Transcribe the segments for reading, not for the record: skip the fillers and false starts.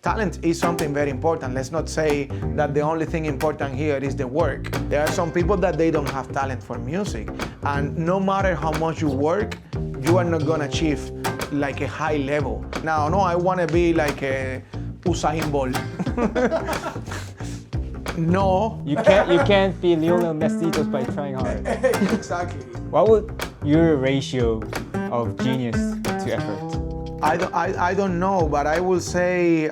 Talent is something very important. Let's not say that the only thing important here is the work. There are some people that they don't have talent for music, and no matter how much you work, you are not gonna achieve like a high level. Now, no, I wanna be like a Usain Bolt. No. You can't be Lionel Messi just by trying hard. Exactly. What would your ratio of genius to effort? I don't know, but I will say,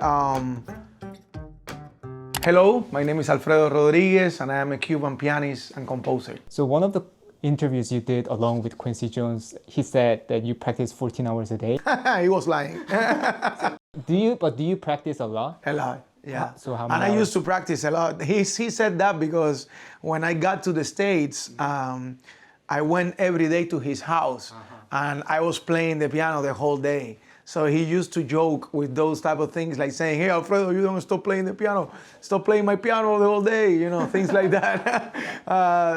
hello, my name is Alfredo Rodriguez, and I am a Cuban pianist and composer. So one of the interviews you did along with Quincy Jones, he said that you practice 14 hours a day. He was lying. Do you practice a lot? A lot, yeah. So how and many I hours? used to practice a lot. He said that because when I got to the States, I went every day to his house, and I was playing the piano the whole day. So he used to joke with those type of things, like saying, "Hey, Alfredo, you don't stop playing the piano. Stop playing my piano the whole day," you know, things like that.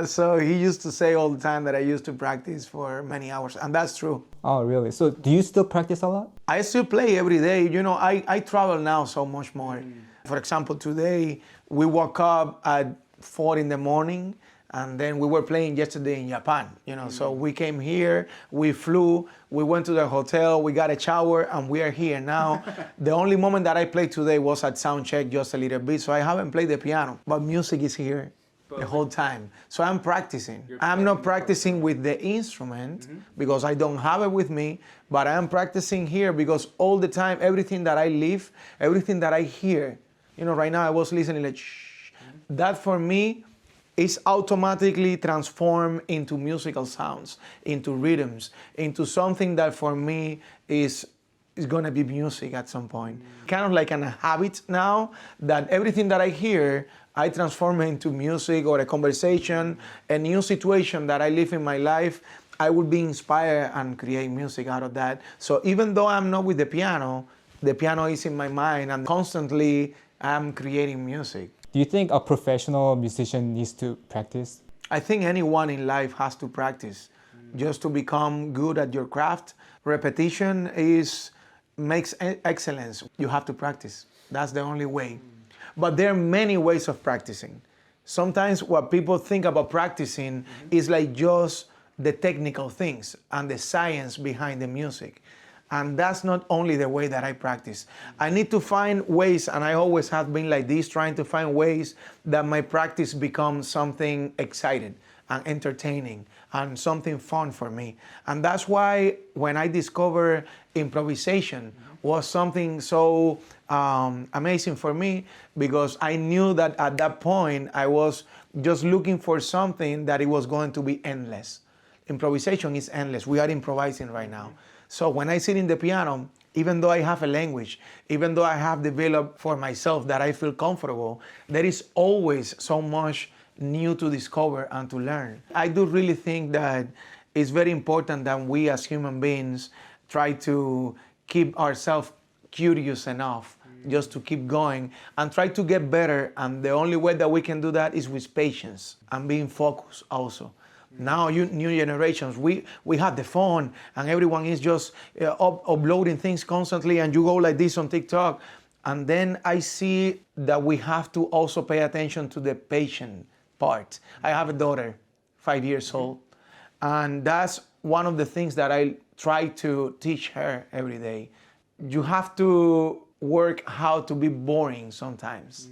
So he used to say all the time that I used to practice for many hours, and that's true. Oh, really? So do you still practice a lot? I still play every day. You know, I travel now so much more. For example, today we woke up at 4 in the morning, and then we were playing yesterday in Japan, you know. So we came here, we flew, we went to the hotel, we got a shower, and we are here now. The only moment that I played today was at sound check, just a little bit, so I haven't played the piano, but music is here the whole time. So I'm practicing. I'm not practicing with the instrument because I don't have it with me, but I am practicing here because all the time, everything that I live, everything that I hear, you know, right now I was listening like shh, that for me is automatically transformed into musical sounds, into rhythms, into something that for me is gonna be music at some point. Kind of like a habit now that everything that I hear, I transform into music or a conversation, a new situation that I live in my life, I will be inspired and create music out of that. So even though I'm not with the piano is in my mind, and constantly I'm creating music. Do you think a professional musician needs to practice? I think anyone in life has to practice just to become good at your craft. Repetition makes excellence. You have to practice. That's the only way. But there are many ways of practicing. Sometimes what people think about practicing is like just the technical things and the science behind the music. And that's not only the way that I practice. I need to find ways, and I always have been like this, trying to find ways that my practice becomes something exciting and entertaining and something fun for me. And that's why when I discovered improvisation was something so amazing for me, because I knew that at that point I was just looking for something that it was going to be endless. Improvisation is endless. We are improvising right now. So when I sit in the piano, even though I have a language, even though I have developed for myself that I feel comfortable, there is always so much new to discover and to learn. I do really think that it's very important that we as human beings try to keep ourselves curious enough just to keep going and try to get better. And the only way that we can do that is with patience and being focused also. Now, new generations, we have the phone and everyone is just uploading things constantly, and you go like this on TikTok. And then I see that we have to also pay attention to the patient part. I have a daughter, 5 years old, and that's one of the things that I try to teach her every day. You have to work how to be boring sometimes.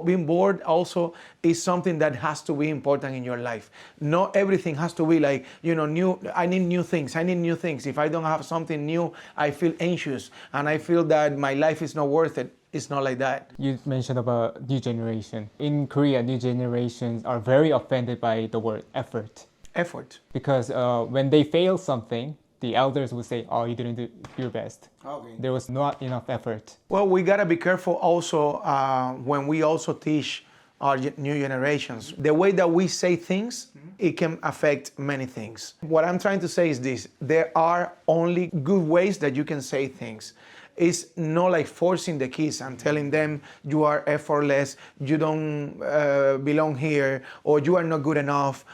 Being bored also is something that has to be important in your life. Not everything has to be like, you know, new. I need new things. I need new things. If I don't have something new, I feel anxious and I feel that my life is not worth it. It's not like that. You mentioned about new generation. In Korea, new generations are very offended by the word effort. Effort. Because when they fail something, the elders would say, "Oh, you didn't do your best. Okay. There was not enough effort." Well, we gotta be careful also when we also teach our new generations. The way that we say things, it can affect many things. What I'm trying to say is this: there are only good ways that you can say things. It's not like forcing the kids and telling them you are effortless, you don't belong here, or you are not good enough.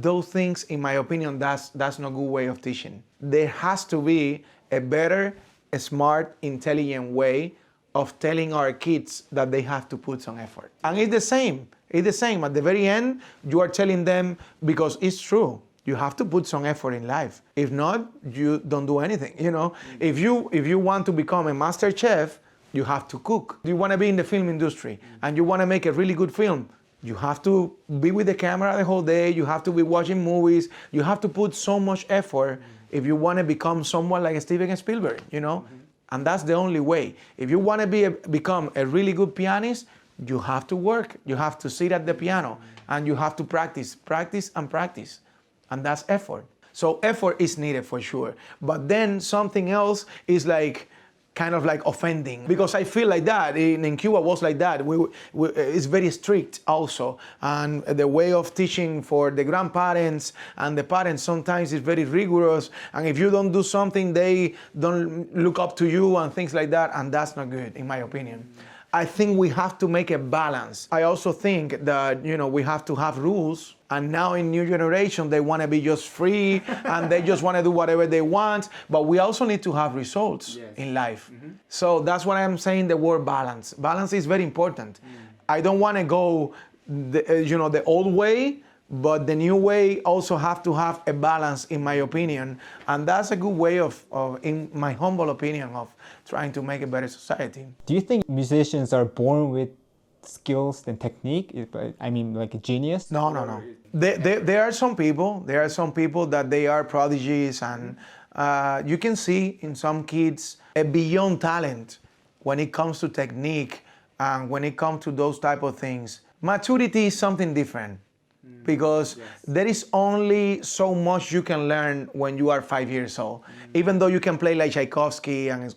Those things, in my opinion, that's not a good way of teaching. There has to be a better, a smart, intelligent way of telling our kids that they have to put some effort. And it's the same. It's the same. At the very end, you are telling them, because it's true, you have to put some effort in life. If not, you don't do anything. If you want to become a master chef, you have to cook. You want to be in the film industry and you want to make a really good film, you have to be with the camera the whole day. You have to be watching movies. You have to put so much effort if you want to become someone like Steven Spielberg, And that's the only way. If you want to become a really good pianist, you have to work. You have to sit at the piano and you have to practice. And that's effort. So effort is needed for sure. But then something else is kind of like offending, because I feel like that in Cuba was like that. It's very strict also, and the way of teaching for the grandparents and the parents sometimes is very rigorous, and if you don't do something, they don't look up to you and things like that, and that's not good in my opinion. I think we have to make a balance. I also think that we have to have rules. And now in new generation, they want to be just free and they just want to do whatever they want. But we also need to have results in life. So that's what I'm saying, the word balance. Balance is very important. I don't want to go the old way, but the new way also have to have a balance, in my opinion. And that's a good way of in my humble opinion, of trying to make a better society. Do you think musicians are born with skills and technique? I mean, like a genius? No. There are some people that they are prodigies, and you can see in some kids a beyond talent when it comes to technique and when it comes to those type of things. Maturity is something different, because there is only so much you can learn when you are 5 years old. Even though you can play like Tchaikovsky and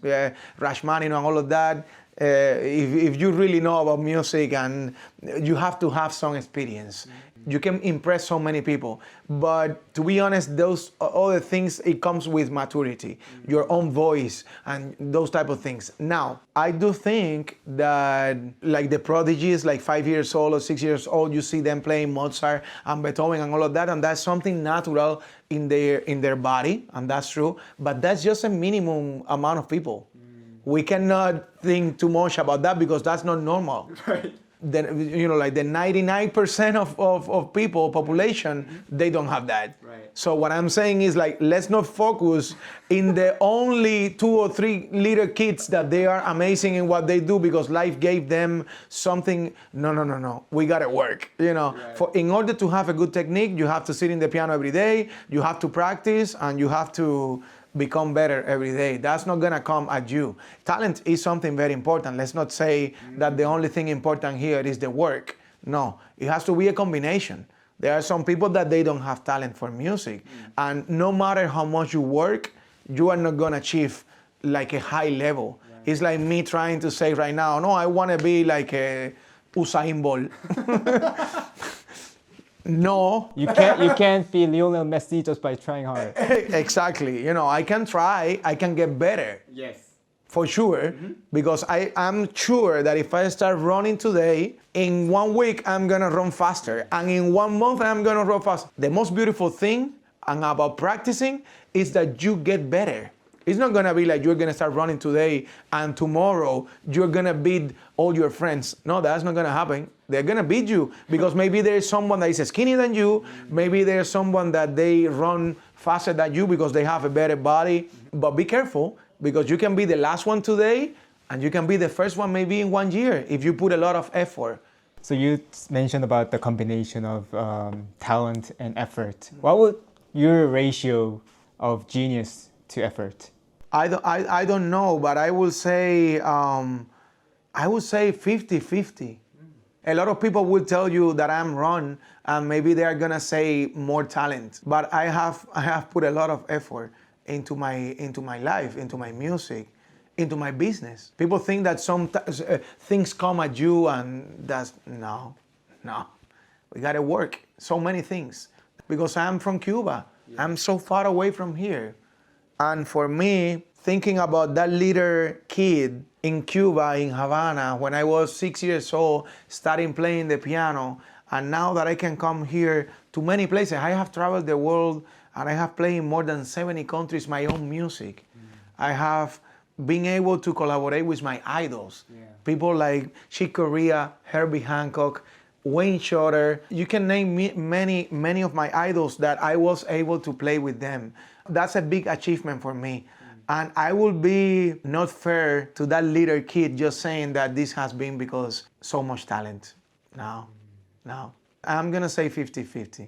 Rachmaninoff and all of that, if you really know about music, and you have to have some experience. You can impress so many people. But to be honest, those other things, it comes with maturity, your own voice and those type of things. Now, I do think that like the prodigies, like 5 years old or 6 years old, you see them playing Mozart and Beethoven and all of that, and that's something natural in their body, and that's true. But that's just a minimum amount of people. We cannot think too much about that, because that's not normal. Right. Like the 99% of people, population, they don't have that. Right. So what I'm saying is, like, let's not focus in the only 2 or 3 little kids that they are amazing in what they do because life gave them something. No. We gotta work. Right. In order to have a good technique, you have to sit in the piano every day. You have to practice, and you have to become better every day. That's not gonna come at you. Talent is something very important. Let's not say that the only thing important here is the work. No, it has to be a combination. There are some people that they don't have talent for music, and no matter how much you work, you are not gonna achieve like a high level. Right. It's like me trying to say right now, no, I wanna be like a Usain Bolt. No. You can't be Lionel Messi just by trying hard. Exactly. I can try, I can get better. Yes. For sure, because I'm sure that if I start running today, in 1 week I'm gonna run faster, and in 1 month I'm gonna run faster. The most beautiful thing about practicing is that you get better. It's not gonna be like you're gonna start running today and tomorrow you're gonna beat all your friends. No, that's not gonna happen. They're gonna beat you, because maybe there's someone that is skinnier than you. Maybe there's someone that they run faster than you because they have a better body. But be careful, because you can be the last one today and you can be the first one maybe in 1 year if you put a lot of effort. So you mentioned about the combination of talent and effort. What would your ratio of genius to effort? I don't know, but I would say 50-50. A lot of people will tell you that I'm wrong, and maybe they are gonna say more talent. But I have put a lot of effort into my life, into my music, into my business. People think that some things come at you, and that's no. We gotta work so many things, because I'm from Cuba. Yeah. I'm so far away from here. And for me, thinking about that little kid in Cuba, in Havana, when I was 6 years old, starting playing the piano, and now that I can come here to many places, I have traveled the world, and I have played in more than 70 countries my own music. I have being able to collaborate with my idols. People like Chick Corea, Herbie Hancock, Wayne Shorter. You can name many of my idols that I was able to play with them. That's a big achievement for me. And I will be not fair to that little kid just saying that this has been because so much talent. No. I'm gonna say 50-50.